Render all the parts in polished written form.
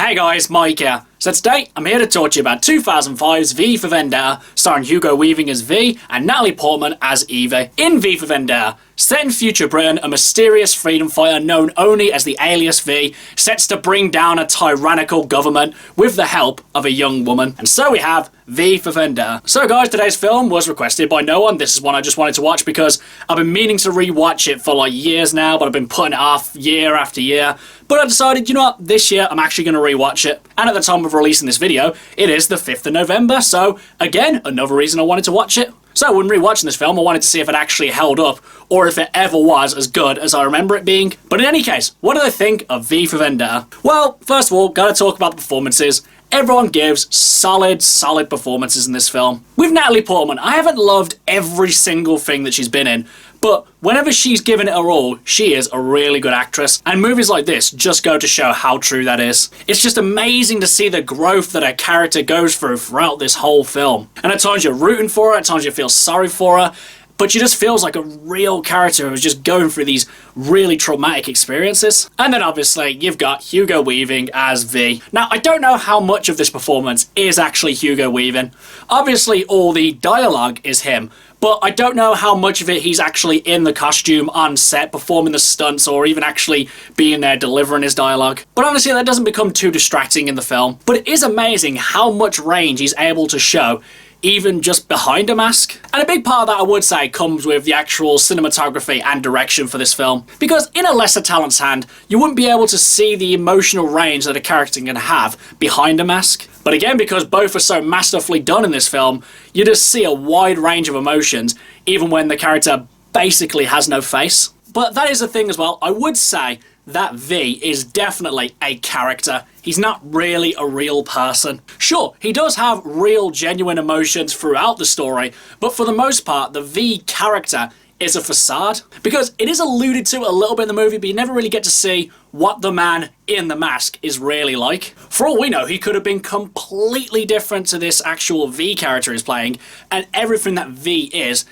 Hey guys, Mike here. So today, I'm here to talk to you about 2005's V For Vendetta, starring Hugo Weaving as V and Natalie Portman as Eva. In V For Vendetta, set in future Britain, a mysterious freedom fighter known only as the alias V sets to bring down a tyrannical government with the help of a young woman. And so we have V For Vendetta. So guys, today's film was requested by no one. This is one I just wanted to watch because I've been meaning to rewatch it for like years now, but I've been putting it off year after year. But I decided, you know what, this year I'm actually going to rewatch it. And at the time of releasing this video, it is the 5th of November, so again, another reason I wanted to watch it. So when rewatching this film, I wanted to see if it actually held up, or if it ever was as good as I remember it being. But in any case, what did I think of V For Vendetta? Well, first of all, gotta talk about the performances. Everyone gives solid performances in this film. With Natalie Portman, I haven't loved every single thing that she's been in, but whenever she's given it her all, she is a really good actress. And movies like this just go to show how true that is. It's just amazing to see the growth that her character goes through throughout this whole film. And at times you're rooting for her, at times you feel sorry for her, but she just feels like a real character who's just going through these really traumatic experiences. And then obviously you've got Hugo Weaving as V. Now I don't know how much of this performance is actually Hugo Weaving. Obviously all the dialogue is him, but I don't know how much of it he's actually in the costume on set performing the stunts or even actually being there delivering his dialogue. But honestly that doesn't become too distracting in the film. But it is amazing how much range he's able to show even just behind a mask. And a big part of that, I would say, comes with the actual cinematography and direction for this film. Because in a lesser talent's hand, you wouldn't be able to see the emotional range that a character can have behind a mask. But again, because both are so masterfully done in this film, you just see a wide range of emotions, even when the character basically has no face. But that is the thing as well, I would say that V is definitely a character. He's not really a real person. Sure, he does have real, genuine emotions throughout the story, but for the most part, the V character is a facade. Because it is alluded to a little bit in the movie, but you never really get to see what the man in the mask is really like. For all we know, he could have been completely different to this actual V character he's playing, and everything that V is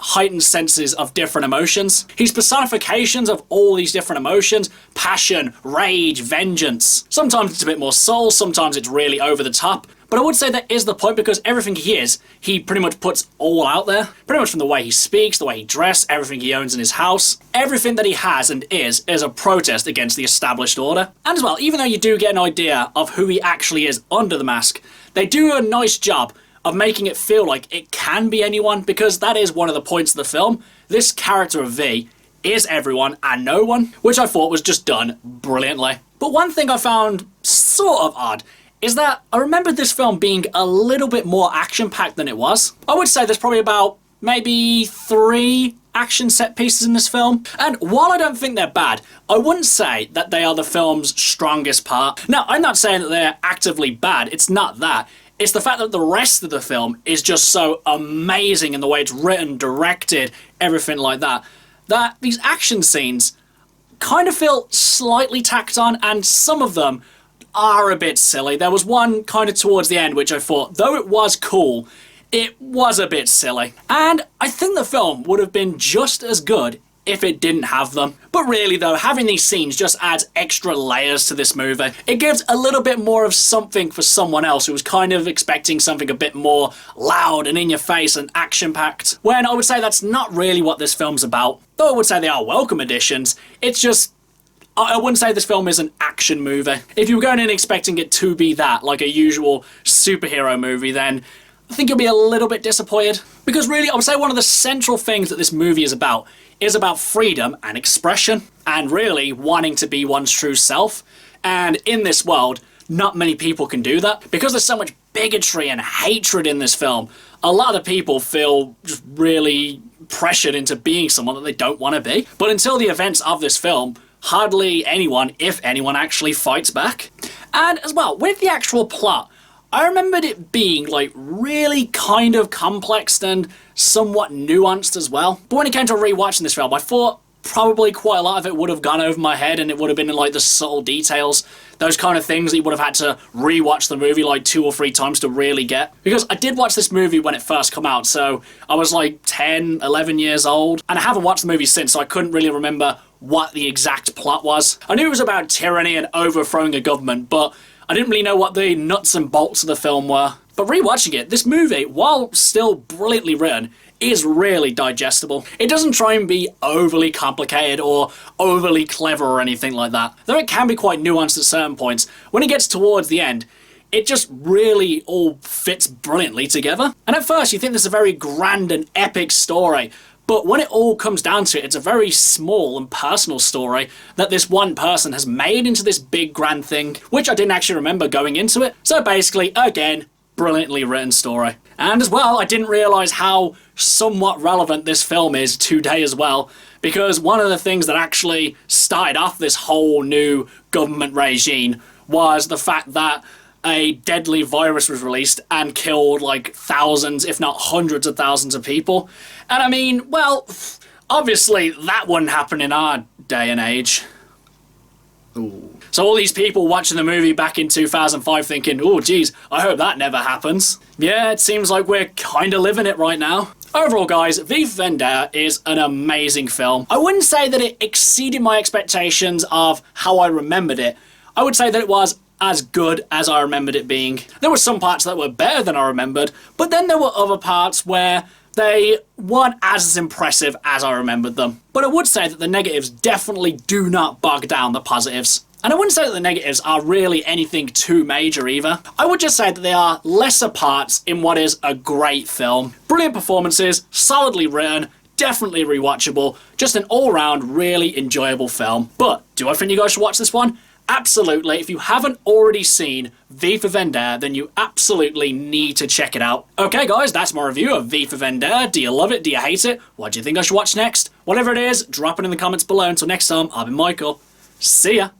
heightened senses of different emotions. He's personifications of all these different emotions: passion, rage, vengeance. Sometimes it's a bit more soul, sometimes it's really over the top. But I would say that is the point, because everything he is, he pretty much puts all out there. Pretty much from the way he speaks, the way he dresses, everything he owns in his house. Everything that he has and is a protest against the established order. And as well, even though you do get an idea of who he actually is under the mask, they do a nice job of making it feel like it can be anyone, because that is one of the points of the film. This character of V is everyone and no one, which I thought was just done brilliantly. But one thing I found sort of odd is that I remembered this film being a little bit more action-packed than it was. I would say there's probably about maybe 3 action set pieces in this film. And while I don't think they're bad, I wouldn't say that they are the film's strongest part. Now, I'm not saying that they're actively bad, it's not that. It's the fact that the rest of the film is just so amazing in the way it's written, directed, everything like that, that these action scenes kind of feel slightly tacked on, and some of them are a bit silly. There was one kind of towards the end which I thought, though it was cool, it was a bit silly. And I think the film would have been just as good if it didn't have them. But really though, having these scenes just adds extra layers to this movie. It gives a little bit more of something for someone else who was kind of expecting something a bit more loud and in your face and action-packed, when I would say that's not really what this film's about. Though I would say they are welcome additions, it's just, I wouldn't say this film is an action movie. If you were going in expecting it to be that, like a usual superhero movie, then I think you'll be a little bit disappointed. Because really, I would say one of the central things that this movie is about freedom and expression, and really wanting to be one's true self. And in this world, not many people can do that. Because there's so much bigotry and hatred in this film, a lot of people feel just really pressured into being someone that they don't want to be. But until the events of this film, hardly anyone, if anyone, actually fights back. And as well, with the actual plot, I remembered it being like really kind of complex and somewhat nuanced as well. But when it came to rewatching this film, I thought probably quite a lot of it would have gone over my head, and it would have been in like the subtle details, those kind of things that you would have had to rewatch the movie like 2 or 3 times to really get. Because I did watch this movie when it first came out, so I was like 10, 11 years old, and I haven't watched the movie since, so I couldn't really remember what the exact plot was. I knew it was about tyranny and overthrowing a government, but I didn't really know what the nuts and bolts of the film were. But rewatching it, this movie, while still brilliantly written, is really digestible. It doesn't try and be overly complicated or overly clever or anything like that. Though it can be quite nuanced at certain points, when it gets towards the end, it just really all fits brilliantly together. And at first you think this is a very grand and epic story, but when it all comes down to it, it's a very small and personal story that this one person has made into this big grand thing, which I didn't actually remember going into it. So basically, again, brilliantly written story. And as well, I didn't realise how somewhat relevant this film is today as well, because one of the things that actually started off this whole new government regime was the fact that a deadly virus was released and killed like thousands, if not hundreds of thousands of people. And I mean, well, obviously that wouldn't happen in our day and age. Ooh. So all these people watching the movie back in 2005 thinking, oh geez, I hope that never happens. Yeah, it seems like we're kind of living it right now. Overall, guys, V For Vendetta is an amazing film. I wouldn't say that it exceeded my expectations of how I remembered it. I would say that it was as good as I remembered it being. There were some parts that were better than I remembered, but then there were other parts where they weren't as impressive as I remembered them. But I would say that the negatives definitely do not bog down the positives. And I wouldn't say that the negatives are really anything too major either. I would just say that they are lesser parts in what is a great film. Brilliant performances, solidly written, definitely rewatchable, just an all-round really enjoyable film. But do I think you guys should watch this one? Absolutely. If you haven't already seen V For Vendetta, then you absolutely need to check it out. Okay guys, that's my review of V For Vendetta. Do you love it? Do you hate it? What do you think I should watch next? Whatever it is, drop it in the comments below. Until next time, I've been Michael. See ya!